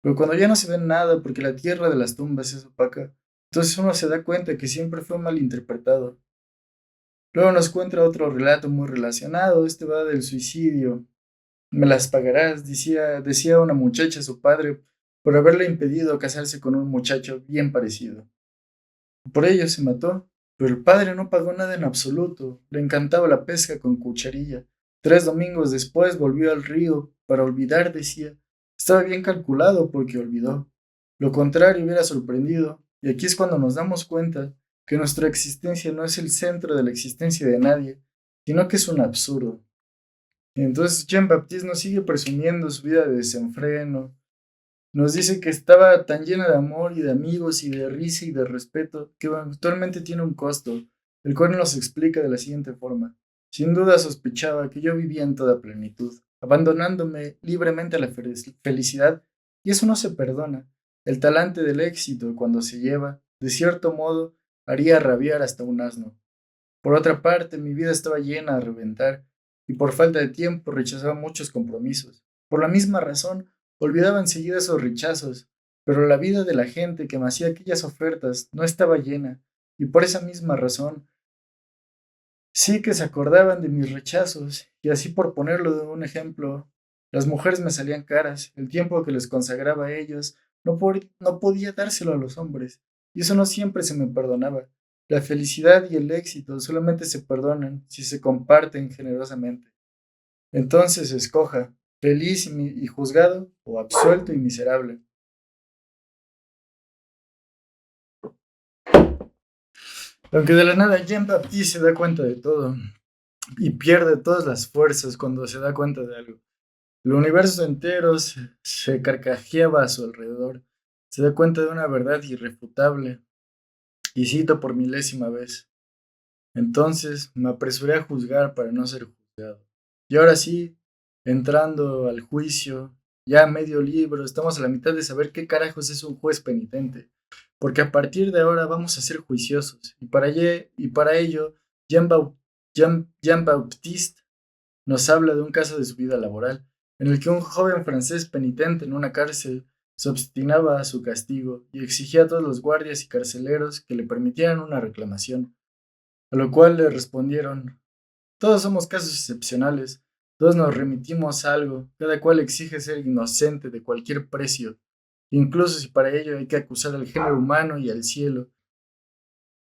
Pero cuando ya no se ve nada porque la tierra de las tumbas es opaca, entonces uno se da cuenta que siempre fue malinterpretado. Luego nos cuenta otro relato muy relacionado. Este va del suicidio. Me las pagarás, decía una muchacha a su padre por haberle impedido casarse con un muchacho bien parecido. Por ello se mató, pero el padre no pagó nada en absoluto. Le encantaba la pesca con cucharilla. 3 domingos después volvió al río para olvidar, decía. Estaba bien calculado porque olvidó. Lo contrario hubiera sorprendido, y aquí es cuando nos damos cuenta que nuestra existencia no es el centro de la existencia de nadie, sino que es un absurdo. Entonces Jean-Baptiste nos sigue presumiendo su vida de desenfreno. Nos dice que estaba tan llena de amor y de amigos y de risa y de respeto que actualmente tiene un costo, el cual nos explica de la siguiente forma. Sin duda sospechaba que yo vivía en toda plenitud, abandonándome libremente a la felicidad, y eso no se perdona. El talante del éxito, cuando se lleva, de cierto modo, haría rabiar hasta un asno. Por otra parte, mi vida estaba llena a reventar, y por falta de tiempo rechazaba muchos compromisos. Por la misma razón, olvidaba enseguida esos rechazos, pero la vida de la gente que me hacía aquellas ofertas no estaba llena, y por esa misma razón sí que se acordaban de mis rechazos, y así por ponerlo de un ejemplo, las mujeres me salían caras, el tiempo que les consagraba a ellos no podía dárselo a los hombres, y eso no siempre se me perdonaba. La felicidad y el éxito solamente se perdonan si se comparten generosamente. Entonces escoja, feliz y juzgado, o absuelto y miserable. Aunque de la nada Jean-Baptiste se da cuenta de todo, y pierde todas las fuerzas cuando se da cuenta de algo. El universo entero se carcajeaba a su alrededor. Se da cuenta de una verdad irrefutable. Y cito por milésima vez. Entonces me apresuré a juzgar para no ser juzgado. Y ahora sí, entrando al juicio, ya medio libro, estamos a la mitad de saber qué carajos es un juez penitente. Porque a partir de ahora vamos a ser juiciosos. Y para ello, Jean-Baptiste nos habla de un caso de su vida laboral, en el que un joven francés penitente en una cárcel se obstinaba a su castigo y exigía a todos los guardias y carceleros que le permitieran una reclamación. a lo cual le respondieron: todos somos casos excepcionales, todos nos remitimos a algo, cada cual exige ser inocente de cualquier precio, incluso si para ello hay que acusar al género humano y al cielo.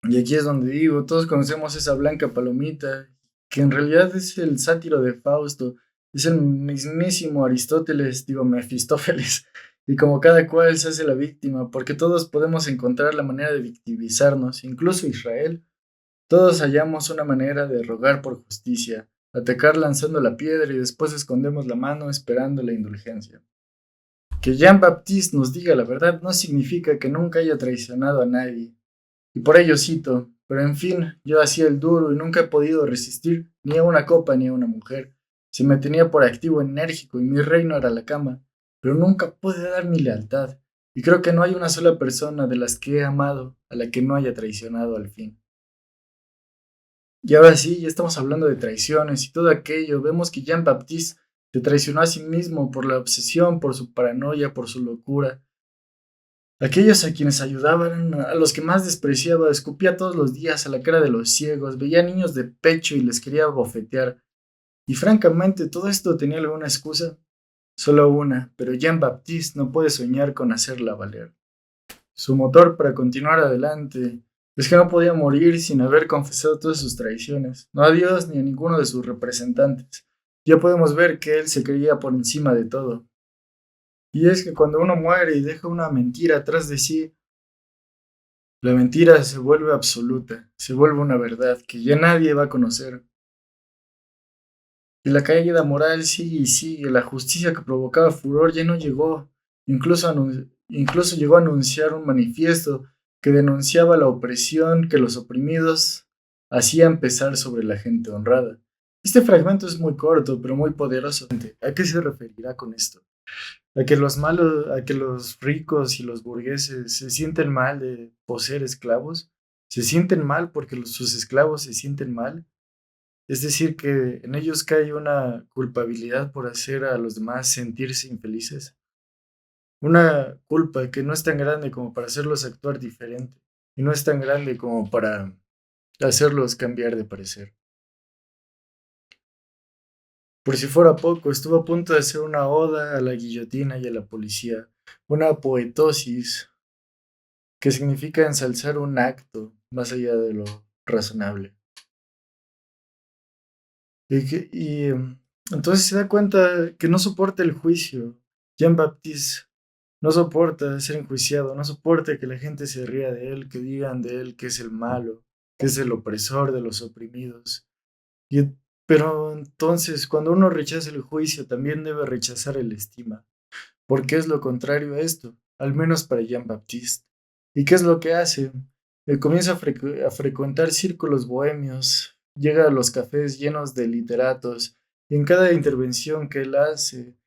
Y aquí es donde digo, todos conocemos esa blanca palomita, que en realidad es el sátiro de Fausto, es el mismísimo Aristóteles, digo Mefistófeles, y como cada cual se hace la víctima, porque todos podemos encontrar la manera de victimizarnos, incluso Israel. Todos hallamos una manera de rogar por justicia, atacar lanzando la piedra y después escondemos la mano esperando la indulgencia. Que Jean-Baptiste nos diga la verdad no significa que nunca haya traicionado a nadie. Y por ello cito: pero en fin, yo hacía el duro y nunca he podido resistir ni a una copa ni a una mujer. Se me tenía por activo enérgico y mi reino era la cama, pero nunca pude dar mi lealtad. Y creo que no hay una sola persona de las que he amado a la que no haya traicionado al fin. Y ahora sí, ya estamos hablando de traiciones y todo aquello. Vemos que Jean-Baptiste se traicionó a sí mismo por la obsesión, por su paranoia, por su locura. Aquellos a quienes ayudaban, a los que más despreciaba, escupía todos los días a la cara de los ciegos, veía niños de pecho y les quería bofetear. Y francamente, todo esto tenía alguna excusa, solo una, pero Jean-Baptiste no puede soñar con hacerla valer. Su motor para continuar adelante es que no podía morir sin haber confesado todas sus traiciones, no a Dios ni a ninguno de sus representantes. Ya podemos ver que él se creía por encima de todo. Y es que cuando uno muere y deja una mentira atrás de sí, la mentira se vuelve absoluta, se vuelve una verdad que ya nadie va a conocer. Y la caída moral sigue y sigue, la justicia que provocaba furor ya no llegó, incluso llegó a anunciar un manifiesto que denunciaba la opresión que los oprimidos hacían pesar sobre la gente honrada. Este fragmento es muy corto, pero muy poderoso. ¿A qué se referirá con esto? A que los malos, a que los ricos y los burgueses se sienten mal de poseer esclavos, se sienten mal porque sus esclavos se sienten mal. Es decir, que en ellos cae una culpabilidad por hacer a los demás sentirse infelices. Una culpa que no es tan grande como para hacerlos actuar diferente y no es tan grande como para hacerlos cambiar de parecer. Por si fuera poco, estuvo a punto de hacer una oda a la guillotina y a la policía, una poetosis que significa ensalzar un acto más allá de lo razonable. Entonces se da cuenta que no soporta el juicio. Jean-Baptiste no soporta ser enjuiciado, no soporta que la gente se ría de él, que digan de él que es el malo, que es el opresor de los oprimidos. Y, pero entonces, cuando uno rechaza el juicio, también debe rechazar el estima, porque es lo contrario a esto, al menos para Jean-Baptiste. ¿Y qué es lo que hace? Él comienza a frecuentar círculos bohemios, llega a los cafés llenos de literatos, y en cada intervención que él hace,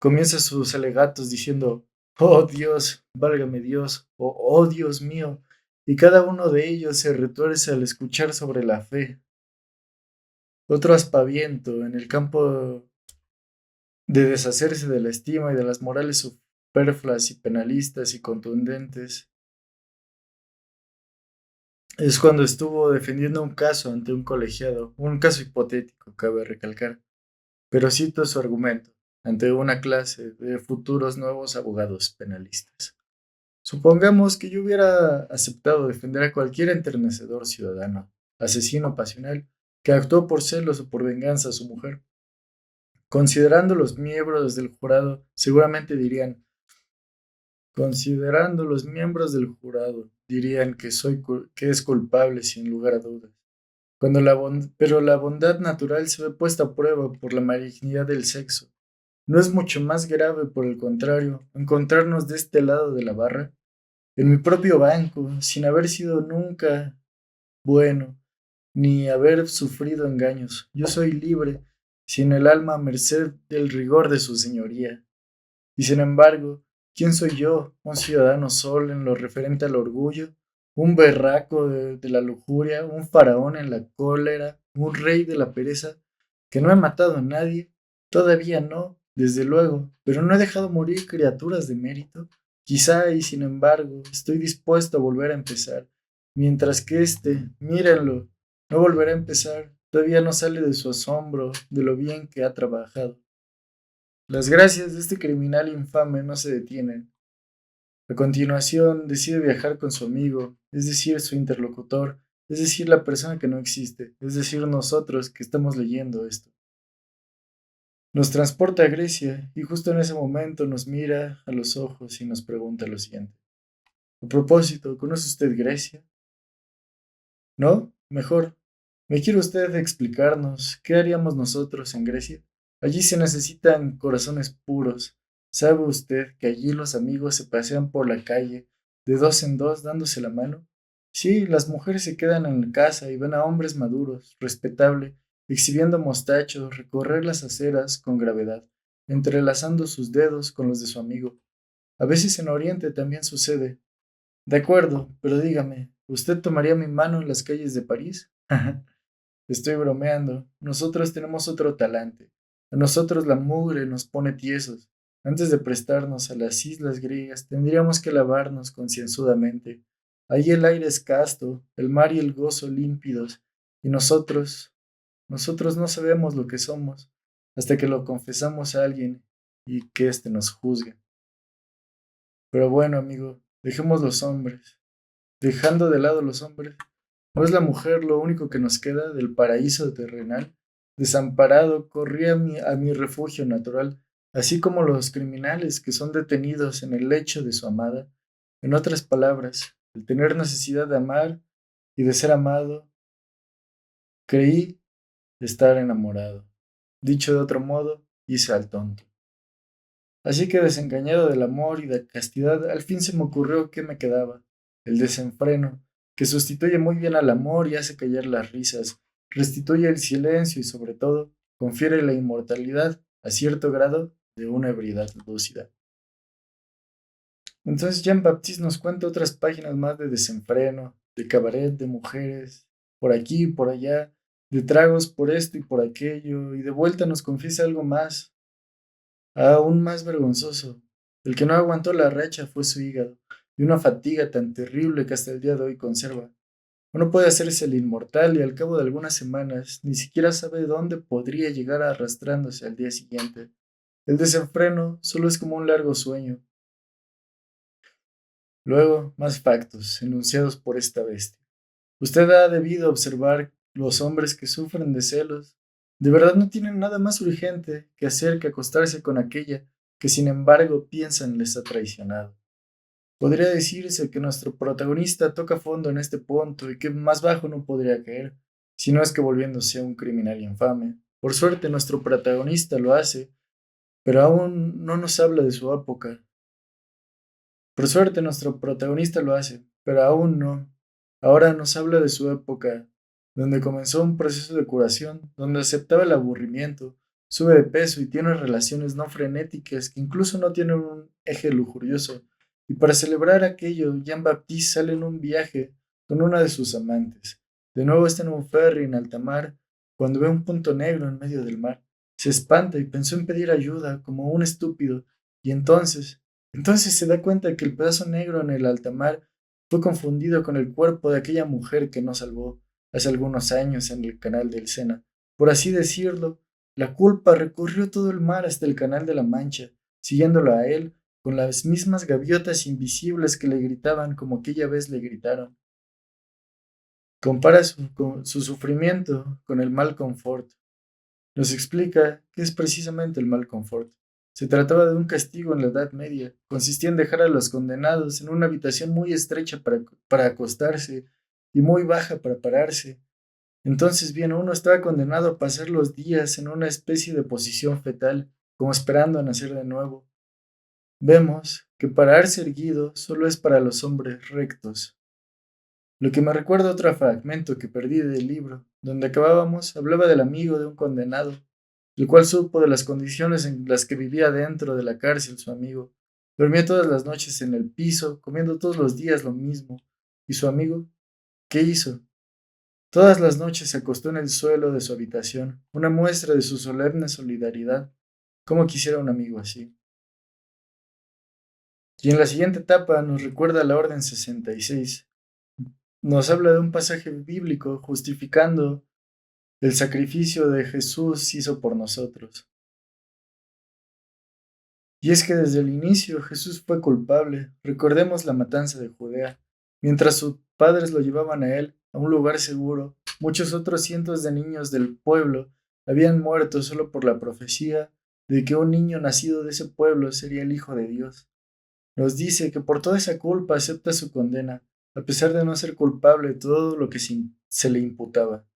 comienza sus alegatos diciendo: oh Dios, válgame Dios, o oh Dios mío, y cada uno de ellos se retuerce al escuchar sobre la fe. Otro aspaviento en el campo de deshacerse de la estima y de las morales superfluas y penalistas y contundentes es cuando estuvo defendiendo un caso ante un colegiado, un caso hipotético, cabe recalcar, pero cito su argumento ante una clase de futuros nuevos abogados penalistas. Supongamos que yo hubiera aceptado defender a cualquier enternecedor ciudadano, asesino pasional, que actuó por celos o por venganza a su mujer. Considerando los miembros del jurado, seguramente dirían, considerando los miembros del jurado, dirían que es culpable sin lugar a dudas. Pero la bondad natural se ve puesta a prueba por la malignidad del sexo. ¿No es mucho más grave, por el contrario, encontrarnos de este lado de la barra, en mi propio banco, sin haber sido nunca bueno, ni haber sufrido engaños? Yo soy libre, sin el alma a merced del rigor de su señoría. Y sin embargo, ¿quién soy yo? Un ciudadano solo en lo referente al orgullo, un berraco de la lujuria, un faraón en la cólera, un rey de la pereza, que no he matado a nadie, todavía no, desde luego, pero no he dejado morir criaturas de mérito. Quizá y sin embargo, estoy dispuesto a volver a empezar. mientras que mírenlo, no volverá a empezar, todavía no sale de su asombro de lo bien que ha trabajado. Las gracias de este criminal infame no se detienen. A continuación, decide viajar con su amigo, es decir, su interlocutor, es decir, la persona que no existe, es decir, nosotros que estamos leyendo esto. Nos transporta a Grecia y justo en ese momento nos mira a los ojos y nos pregunta lo siguiente. A propósito, ¿conoce usted Grecia? ¿No? Mejor. ¿Me quiere usted explicarnos qué haríamos nosotros en Grecia? Allí se necesitan corazones puros. ¿Sabe usted que allí los amigos se pasean por la calle de dos en dos dándose la mano? Sí, las mujeres se quedan en casa y ven a hombres maduros, respetable, exhibiendo mostachos, recorrer las aceras con gravedad, entrelazando sus dedos con los de su amigo. A veces en Oriente también sucede. De acuerdo, pero dígame, ¿usted tomaría mi mano en las calles de París? Estoy bromeando. Nosotros tenemos otro talante. A nosotros la mugre nos pone tiesos. Antes de prestarnos a las islas griegas, tendríamos que lavarnos concienzudamente. Allí el aire es casto, el mar y el gozo límpidos, y nosotros no sabemos lo que somos hasta que lo confesamos a alguien y que éste nos juzgue. Pero bueno, amigo, dejemos los hombres. Dejando de lado los hombres, ¿no es la mujer lo único que nos queda del paraíso terrenal? Desamparado, corrí a mi refugio natural, así como los criminales que son detenidos en el lecho de su amada. En otras palabras, el tener necesidad de amar y de ser amado, creí estar enamorado. Dicho de otro modo, hice al tonto. Así que desengañado del amor y de castidad, al fin se me ocurrió que me quedaba, el desenfreno, que sustituye muy bien al amor y hace callar las risas, restituye el silencio y sobre todo confiere la inmortalidad a cierto grado de una ebriedad lúcida. Entonces Jean-Baptiste nos cuenta otras páginas más de desenfreno, de cabaret, de mujeres, por aquí y por allá, de tragos por esto y por aquello, y de vuelta nos confiesa algo más, aún más vergonzoso. El que no aguantó la racha fue su hígado, y una fatiga tan terrible que hasta el día de hoy conserva. Uno puede hacerse el inmortal y al cabo de algunas semanas ni siquiera sabe dónde podría llegar arrastrándose al día siguiente. El desenfreno solo es como un largo sueño. Luego, más factos, enunciados por esta bestia. Usted ha debido observar los hombres que sufren de celos. De verdad no tienen nada más urgente que hacer que acostarse con aquella que sin embargo piensan les ha traicionado. Podría decirse que nuestro protagonista toca fondo en este punto y que más bajo no podría caer, si no es que volviéndose un criminal infame. Por suerte nuestro protagonista lo hace, pero aún no nos habla de su época. Por suerte nuestro protagonista lo hace, pero aún no. Ahora nos habla de su época, donde comenzó un proceso de curación, donde aceptaba el aburrimiento, sube de peso y tiene relaciones no frenéticas que incluso no tienen un eje lujurioso. Y para celebrar aquello, Jean-Baptiste sale en un viaje con una de sus amantes. De nuevo está en un ferry en alta mar, cuando ve un punto negro en medio del mar. Se espanta y pensó en pedir ayuda como un estúpido, y entonces se da cuenta que el pedazo negro en el alta mar fue confundido con el cuerpo de aquella mujer que nos salvó hace algunos años en el canal del Sena. Por así decirlo, la culpa recorrió todo el mar hasta el canal de la Mancha, siguiéndolo a él con las mismas gaviotas invisibles que le gritaban como aquella vez le gritaron. Compara su sufrimiento con el mal confort. Nos explica qué es precisamente el mal confort. Se trataba de un castigo en la Edad Media. Consistía en dejar a los condenados en una habitación muy estrecha para acostarse y muy baja para pararse. Entonces, bien, uno estaba condenado a pasar los días en una especie de posición fetal, como esperando a nacer de nuevo. Vemos que pararse erguido solo es para los hombres rectos. Lo que me recuerda a otro fragmento que perdí del libro, donde acabábamos, hablaba del amigo de un condenado, el cual supo de las condiciones en las que vivía dentro de la cárcel su amigo. Dormía todas las noches en el piso, comiendo todos los días lo mismo. ¿Y su amigo? ¿Qué hizo? Todas las noches se acostó en el suelo de su habitación, una muestra de su solemne solidaridad. ¿Cómo quisiera un amigo así? Y en la siguiente etapa nos recuerda la Orden 66. nos habla de un pasaje bíblico justificando el sacrificio de Jesús hizo por nosotros. Y es que desde el inicio Jesús fue culpable. Recordemos la matanza de Judea. Mientras sus padres lo llevaban a él, a un lugar seguro, muchos otros cientos de niños del pueblo habían muerto solo por la profecía de que un niño nacido de ese pueblo sería el Hijo de Dios. Nos dice que por toda esa culpa acepta su condena, a pesar de no ser culpable de todo lo que se le imputaba.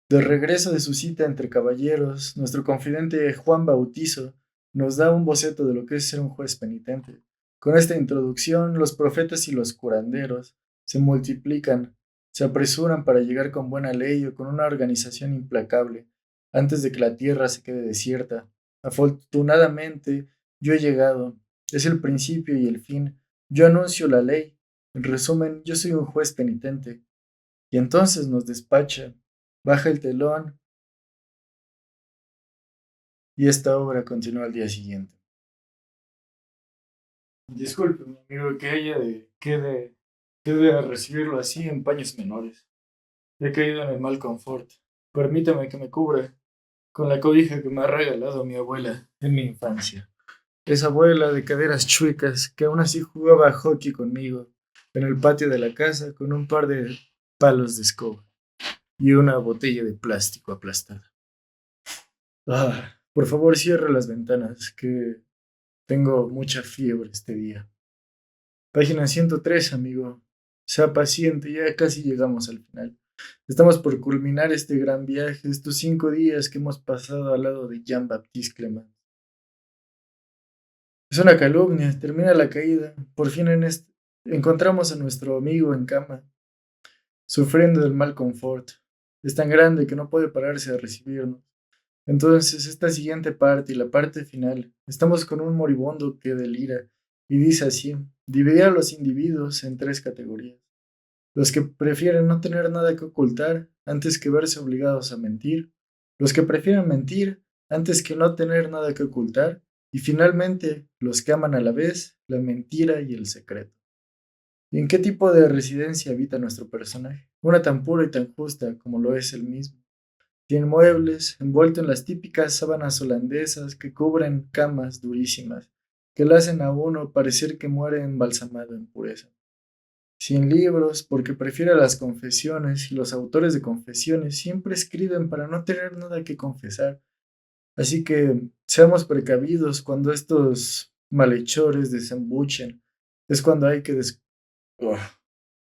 De regreso de su cita entre caballeros, nuestro confidente Juan Bautizo nos da un boceto de lo que es ser un juez penitente. Con esta introducción, los profetas y los curanderos se multiplican, se apresuran para llegar con buena ley o con una organización implacable, antes de que la tierra se quede desierta. Afortunadamente, yo he llegado. Es el principio y el fin. Yo anuncio la ley. En resumen, yo soy un juez penitente. Y entonces nos despacha, baja el telón y esta obra continúa al día siguiente. Disculpe, mi amigo, que quede a recibirlo así en paños menores. He caído en el mal confort. Permítame que me cubra con la cobija que me ha regalado mi abuela en mi infancia. Esa abuela de caderas chuecas que aún así jugaba a hockey conmigo en el patio de la casa con un par de palos de escoba y una botella de plástico aplastada. Por favor, cierre las ventanas, que tengo mucha fiebre este día. Página 103, amigo. Sea paciente, ya casi llegamos al final. Estamos por culminar este gran viaje, estos 5 días que hemos pasado al lado de Jean-Baptiste Clement. Es una calumnia, termina la caída. Por fin encontramos a nuestro amigo en cama, sufriendo del mal confort. Es tan grande que no puede pararse a recibirnos. Entonces, esta siguiente parte y la parte final, estamos con un moribundo que delira y dice así, dividir a los individuos en 3 categorías. Los que prefieren no tener nada que ocultar antes que verse obligados a mentir, los que prefieren mentir antes que no tener nada que ocultar, y finalmente los que aman a la vez la mentira y el secreto. ¿Y en qué tipo de residencia habita nuestro personaje? Una tan pura y tan justa como lo es él mismo. Tiene muebles, envuelto en las típicas sábanas holandesas que cubren camas durísimas, que le hacen a uno parecer que muere embalsamado en pureza. Sin libros, porque prefiere las confesiones y los autores de confesiones siempre escriben para no tener nada que confesar. Así que seamos precavidos cuando estos malhechores desembuchen. Es cuando hay que Ugh.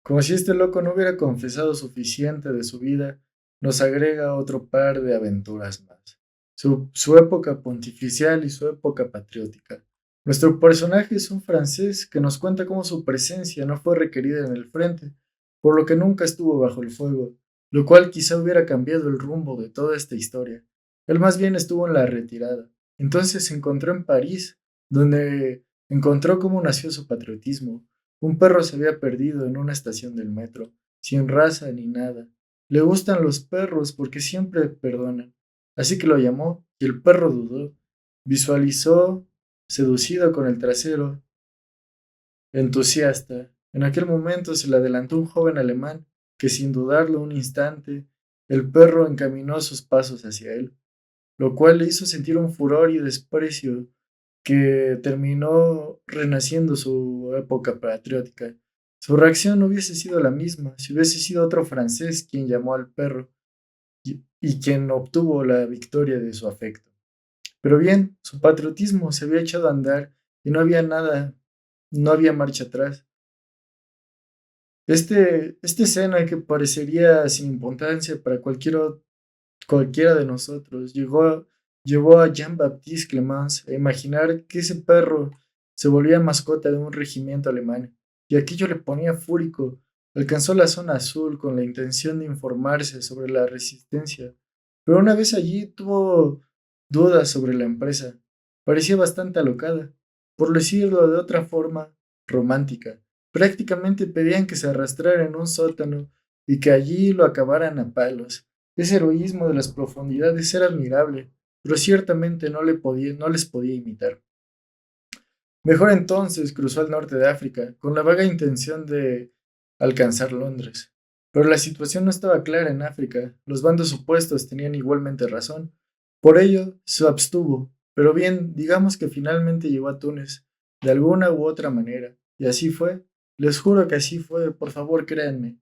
Como si este loco no hubiera confesado suficiente de su vida, nos agrega otro par de aventuras más. Su época pontificial y su época patriótica. Nuestro personaje es un francés que nos cuenta cómo su presencia no fue requerida en el frente, por lo que nunca estuvo bajo el fuego, lo cual quizá hubiera cambiado el rumbo de toda esta historia. Él más bien estuvo en la retirada. Entonces se encontró en París, donde encontró cómo nació su patriotismo. Un perro se había perdido en una estación del metro, sin raza ni nada. Le gustan los perros porque siempre perdonan. Así que lo llamó y el perro dudó. Visualizó, seducido con el trasero, entusiasta. En aquel momento se le adelantó un joven alemán que sin dudarlo un instante, el perro encaminó sus pasos hacia él, lo cual le hizo sentir un furor y desprecio que terminó renaciendo su época patriótica. Su reacción no hubiese sido la misma si hubiese sido otro francés quien llamó al perro y quien obtuvo la victoria de su afecto. Pero bien, su patriotismo se había echado a andar y no había nada, no había marcha atrás. Esta escena que parecería sin importancia para cualquiera de nosotros llevó a Jean-Baptiste Clemence a imaginar que ese perro se volvía mascota de un regimiento alemán, y aquello le ponía fúrico. Alcanzó la zona azul con la intención de informarse sobre la resistencia, pero una vez allí tuvo dudas sobre la empresa. Parecía bastante alocada, por decirlo de otra forma, romántica. Prácticamente pedían que se arrastrara en un sótano y que allí lo acabaran a palos. Ese heroísmo de las profundidades era admirable, pero ciertamente no les podía imitar. Mejor entonces cruzó al norte de África, con la vaga intención de alcanzar Londres. Pero la situación no estaba clara en África, los bandos opuestos tenían igualmente razón. Por ello, se abstuvo, pero bien, digamos que finalmente llegó a Túnez, de alguna u otra manera, y así fue. Les juro que así fue, por favor créanme.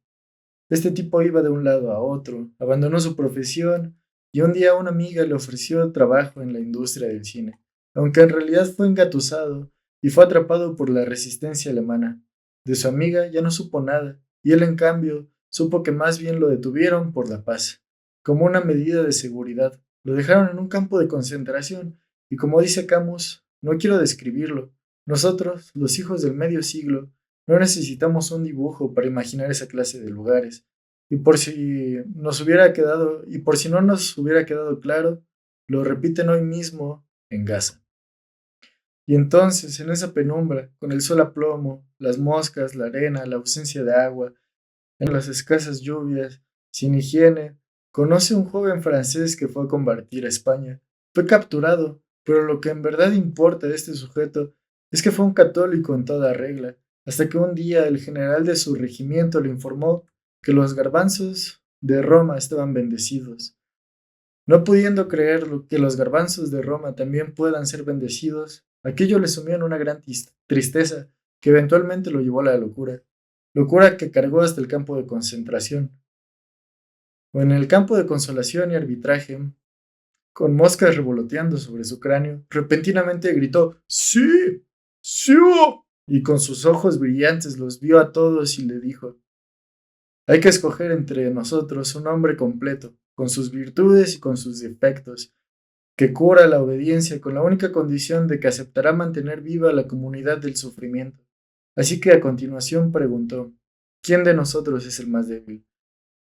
Este tipo iba de un lado a otro, abandonó su profesión y un día una amiga le ofreció trabajo en la industria del cine, aunque en realidad fue engatusado y fue atrapado por la resistencia alemana. De su amiga ya no supo nada, y él en cambio supo que más bien lo detuvieron por la paz, como una medida de seguridad. Lo dejaron en un campo de concentración y como dice Camus, no quiero describirlo, nosotros, los hijos del medio siglo, no necesitamos un dibujo para imaginar esa clase de lugares. Y por si no nos hubiera quedado claro, lo repiten hoy mismo en Gaza. Y entonces, en esa penumbra, con el sol a plomo, las moscas, la arena, la ausencia de agua, en las escasas lluvias, sin higiene, conoce un joven francés que fue a combatir a España. Fue capturado, pero lo que en verdad importa de este sujeto es que fue un católico en toda regla, hasta que un día el general de su regimiento le informó que los garbanzos de Roma estaban bendecidos. No pudiendo creer que los garbanzos de Roma también puedan ser bendecidos, aquello le sumió en una gran tristeza que eventualmente lo llevó a la locura, locura que cargó hasta el campo de concentración. O en el campo de consolación y arbitraje, con moscas revoloteando sobre su cráneo, repentinamente gritó ¡Sí! ¡Sí! Y con sus ojos brillantes los vio a todos y le dijo: hay que escoger entre nosotros un hombre completo, con sus virtudes y con sus defectos, que cura la obediencia con la única condición de que aceptará mantener viva la comunidad del sufrimiento. Así que a continuación preguntó: ¿quién de nosotros es el más débil?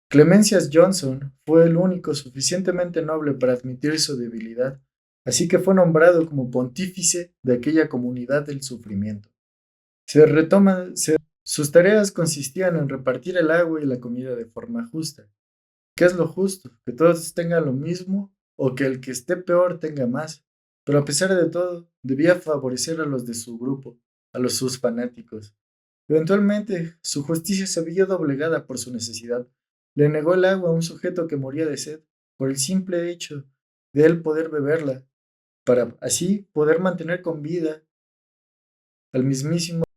Clemencias Johnson fue el único suficientemente noble para admitir su debilidad, así que fue nombrado como pontífice de aquella comunidad del sufrimiento. Sus tareas consistían en repartir el agua y la comida de forma justa. ¿Qué es lo justo? ¿Que todos tengan lo mismo o que el que esté peor tenga más? Pero a pesar de todo, debía favorecer a los de su grupo, a los sus fanáticos. Eventualmente, su justicia se vio doblegada por su necesidad. Le negó el agua a un sujeto que moría de sed, por el simple hecho de él poder beberla, para así poder mantener con vida al mismísimo